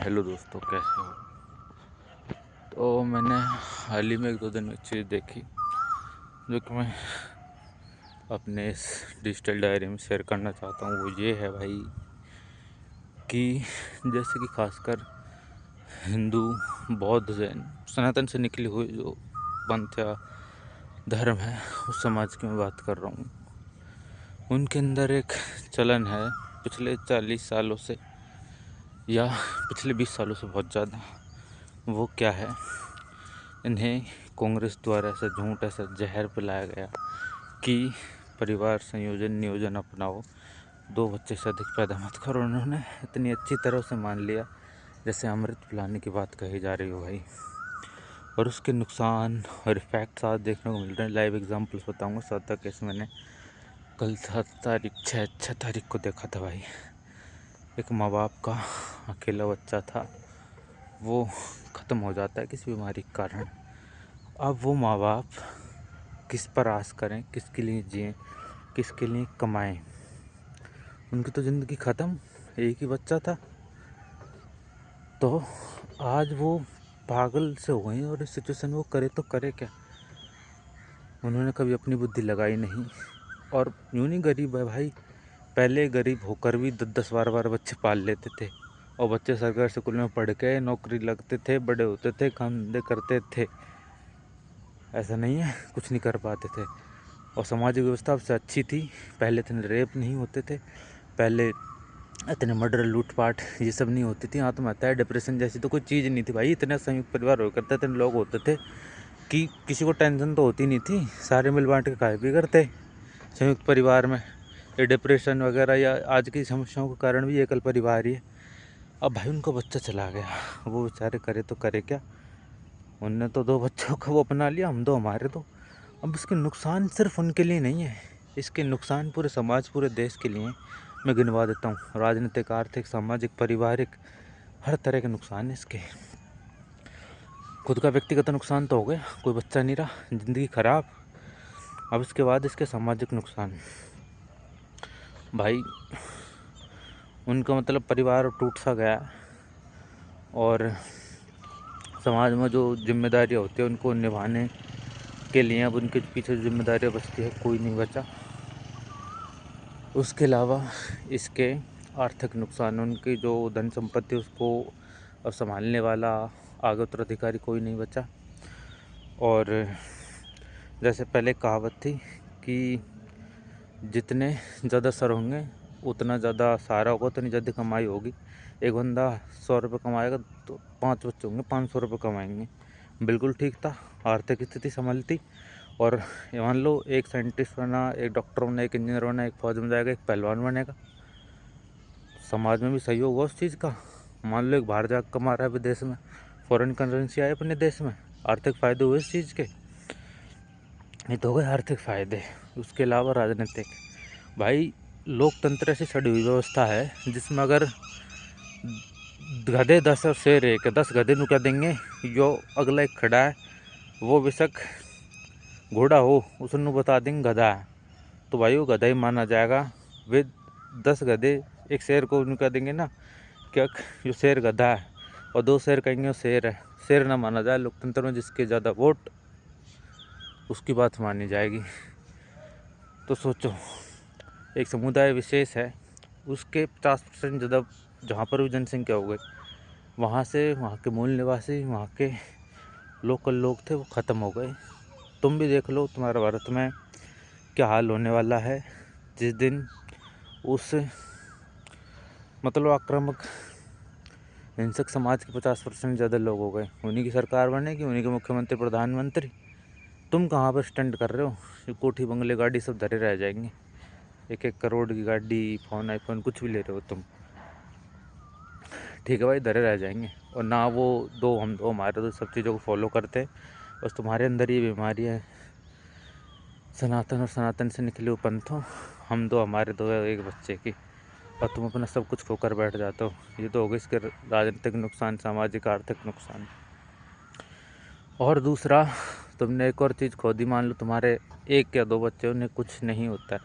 Hello दोस्तों, कैसे हो। तो मैंने हाल ही में 1-2 दिन में एक चीज़ देखी जो कि मैं अपने इस डिजिटल डायरी में शेयर करना चाहता हूँ। वो ये है भाई कि जैसे कि खासकर हिंदू, बौद्ध, जैन, सनातन से निकली हुई जो पंथ या धर्म है, उस समाज की मैं बात कर रहा हूँ। उनके अंदर एक चलन है पिछले 40 सालों से या पिछले 20 सालों से बहुत ज़्यादा। वो क्या है, इन्हें कांग्रेस द्वारा ऐसा झूठ, ऐसा जहर पिलाया गया कि परिवार संयोजन नियोजन अपनाओ, 2 बच्चे से अधिक पैदा मत करो। उन्होंने इतनी अच्छी तरह से मान लिया जैसे अमृत पिलाने की बात कही जा रही हो भाई। और उसके नुकसान और इफेक्ट्स आज देखने को मिल रहे हैं। लाइव एग्जांपल्स बताऊंगा। 7 केस मैंने कल 6 तारीख को देखा था भाई। एक माँ बाप का अकेला बच्चा था, वो ख़त्म हो जाता है किसी बीमारी के कारण। अब वो माँ बाप किस पर आस करें, किसके लिए जिएं, किसके लिए कमाएं। उनकी तो ज़िंदगी ख़त्म, एक ही बच्चा था। तो आज वो पागल से हो गए और इस सिचुएशन में वो करे तो करे क्या। उन्होंने कभी अपनी बुद्धि लगाई नहीं। और यूँ नहीं गरीब है भाई, पहले गरीब होकर भी 10-10 12-12 बच्चे पाल लेते थे। और बच्चे सरकारी स्कूल में पढ़ के नौकरी लगते थे, बड़े होते थे, काम धंधे करते थे। ऐसा नहीं है कुछ नहीं कर पाते थे। और सामाजिक व्यवस्था सबसे अच्छी थी। पहले इतने रेप नहीं होते थे, पहले इतने मर्डर, लूटपाट ये सब नहीं होती थी। आत्महत्या, डिप्रेशन जैसी तो कोई चीज़ नहीं थी भाई। इतने संयुक्त परिवार हुआ करते थे, लोग होते थे कि किसी को टेंशन तो होती नहीं थी। सारे मिल बांट के खाए भी करते संयुक्त परिवार में। ये डिप्रेशन वगैरह या आज की समस्याओं के कारण भी एकल परिवार ही है। अब भाई उनका बच्चा चला गया, वो बेचारे करे तो करे क्या। उनने तो 2 बच्चों को वो अपना लिया, हम 2 हमारे 2। अब इसके नुकसान सिर्फ उनके लिए नहीं है, इसके नुकसान पूरे समाज, पूरे देश के लिए मैं गिनवा देता हूँ। राजनीतिक, आर्थिक, सामाजिक, पारिवारिक, हर तरह के नुकसान है इसके। खुद का व्यक्तिगत नुकसान तो हो गया, कोई बच्चा नहीं रहा, ज़िंदगी खराब। अब इसके बाद इसके सामाजिक नुकसान भाई, उनका मतलब परिवार टूट सा गया। और समाज में जो जिम्मेदारियाँ होती है उनको निभाने के लिए अब उनके पीछे जो जिम्मेदारियाँ बचती है, कोई नहीं बचा। उसके अलावा इसके आर्थिक नुकसान, उनकी जो धन संपत्ति उसको अब संभालने वाला आगे उत्तराधिकारी कोई नहीं बचा। और जैसे पहले कहावत थी कि जितने ज़्यादा सर होंगे उतना ज़्यादा सहारा होगा, उतनी ज़्यादा कमाई होगी। एक बंदा 100 रुपये कमाएगा तो 5 बच्चे होंगे 500 रुपये कमाएंगे। बिल्कुल ठीक था, आर्थिक स्थिति संभलती। और ये मान लो एक साइंटिस्ट बना, एक डॉक्टर बना, एक इंजीनियर बना, एक फौज में जाएगा, एक पहलवान बनेगा, समाज में भी सही होगा उस चीज़ का। मान लो एक बाहर जाकर कमा रहा है विदेश में, फॉरेन करेंसी आए अपने देश में, आर्थिक फ़ायदे हुए इस चीज़ के। ये तो हो गए आर्थिक फ़ायदे। उसके अलावा राजनीतिक भाई, लोकतंत्र ऐसी सड़ी हुई व्यवस्था है जिसमें अगर गधे 10 और शेर 1, 10 गधे नु क्या देंगे। जो अगला एक खड़ा है वो बेशक घोड़ा हो, उसने बता देंगे गधा है, तो भाई वो गधा ही माना जाएगा। वे 10 गधे एक शेर को उनको कह देंगे ना क्या जो शेर गधा है, और 2 शेर कहेंगे वो शेर है। शेर ना माना जाए लोकतंत्र में, जिसके ज़्यादा वोट उसकी बात मानी जाएगी। तो सोचो, एक समुदाय विशेष है, उसके 50% ज़्यादा जहाँ पर भी जनसंख्या हो गई, वहाँ से वहाँ के मूल निवासी, वहाँ के लोकल लोग थे, वो ख़त्म हो गए। तुम भी देख लो तुम्हारे भारत में क्या हाल होने वाला है जिस दिन उस मतलब आक्रामक हिंसक समाज के 50% ज़्यादा लोग हो गए। उन्हीं की सरकार बनेगी, उन्हीं के मुख्यमंत्री, प्रधानमंत्री। तुम कहाँ पर स्टंट कर रहे हो। ये कोठी बंगले गाड़ी सब धरे रह जाएंगे। 1-1 करोड़ की गाड़ी, फ़ोन, आईफोन कुछ भी ले रहे हो तुम, ठीक है भाई, धरे रह जाएंगे। और ना वो 2 हम 2 हमारे 2 सब चीज़ों को फॉलो करते हैं। बस तुम्हारे अंदर ये बीमारी है, सनातन और सनातन से निकले हुए पंथों, हम 2 हमारे 2 एक बच्चे की, और तुम अपना सब कुछ खोकर बैठ जाते हो। ये तो हो गए इसके राजनीतिक नुकसान, सामाजिक आर्थिक नुकसान। और दूसरा, तुमने एक और चीज़ खो दी। मान लो तुम्हारे 1 या 2 बच्चे, उन्हें कुछ नहीं होता है,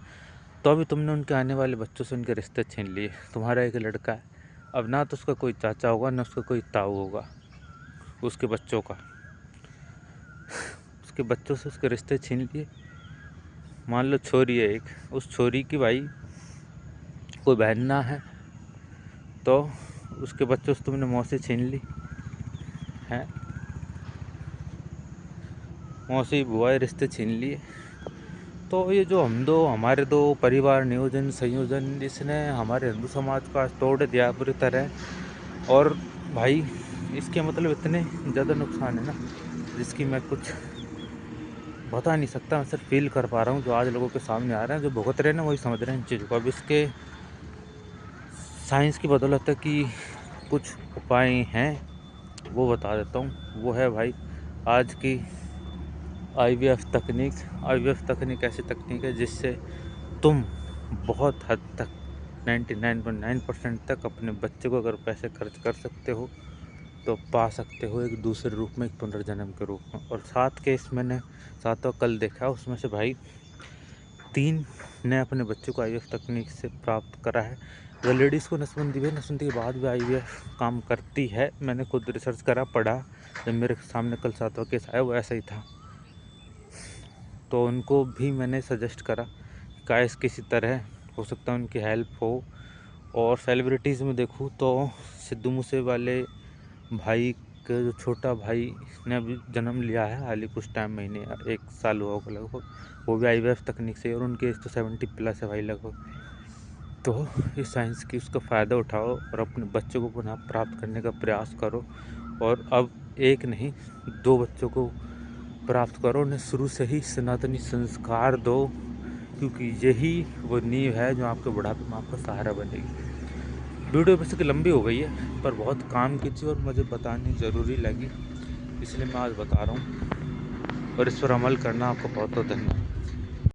तो अभी तुमने उनके आने वाले बच्चों से उनके रिश्ते छीन लिए। तुम्हारा एक लड़का है, अब ना तो उसका कोई चाचा होगा, ना उसका कोई ताऊ होगा, उसके बच्चों का। उसके बच्चों से उसके रिश्ते छीन लिए। मान लो छोरी है एक, उस छोरी की भाई कोई बहन ना है तो उसके बच्चों से तुमने मौसी छीन ली है, मौसी बुआ रिश्ते छीन लिए। तो ये जो हमारे दो परिवार नियोजन संयोजन, इसने हमारे हिंदू समाज का तोड़ दिया पूरी तरह। और भाई इसके मतलब इतने ज़्यादा नुकसान है ना, जिसकी मैं कुछ बता नहीं सकता। मैं सिर्फ फील कर पा रहा हूँ, जो आज लोगों के सामने आ रहे हैं, जो भुगत रहे हैं ना, वही समझ रहे हैं इन चीज़ों को। अब इसके साइंस की बदौलत है कि कुछ उपाय हैं, वो बता देता हूँ। वो है भाई आज की IVF तकनीक। IVF तकनीक ऐसी तकनीक है जिससे तुम बहुत हद तक 99.9% तक अपने बच्चे को अगर पैसे खर्च कर सकते हो तो पा सकते हो एक दूसरे रूप में, एक पुनर्जन्म के रूप में। और 7 केस मैंने 7वां कल देखा, उसमें से भाई 3 ने अपने बच्चे को IVF तकनीक से प्राप्त करा है। अगर लेडीज़ को नसबंदी हुई, नसबंदी के बाद भी IVF काम करती है। मैंने खुद रिसर्च करा, पढ़ा, जब मेरे सामने कल 7वां केस आया वो ऐसा ही था। तो उनको भी मैंने सजेस्ट करा कि काश किसी तरह हो सकता है उनकी हेल्प हो। और सेलिब्रिटीज़ में देखूँ तो सिद्धू मूसे वाले भाई के जो छोटा भाई ने अभी जन्म लिया है, हाल ही कुछ टाइम, महीने 1 साल हुआ होगा लगभग, वो भी IVF तकनीक से। और उनकी एज तो 70+ है भाई लगभग। तो इस साइंस की उसका फ़ायदा उठाओ और अपने बच्चों को पुनः प्राप्त करने का प्रयास करो। और अब एक नहीं 2 बच्चों को प्राप्त करो, उन्हें शुरू से ही सनातनी संस्कार दो, क्योंकि यही वो नींव है जो आपके बुढ़ापे में आपका सहारा बनेगी। वीडियो वैसे कि लंबी हो गई है, पर बहुत काम की थी और मुझे बतानी ज़रूरी लगी, इसलिए मैं आज बता रहा हूँ। और इस पर अमल करना। आपका बहुत बहुत धन्यवाद।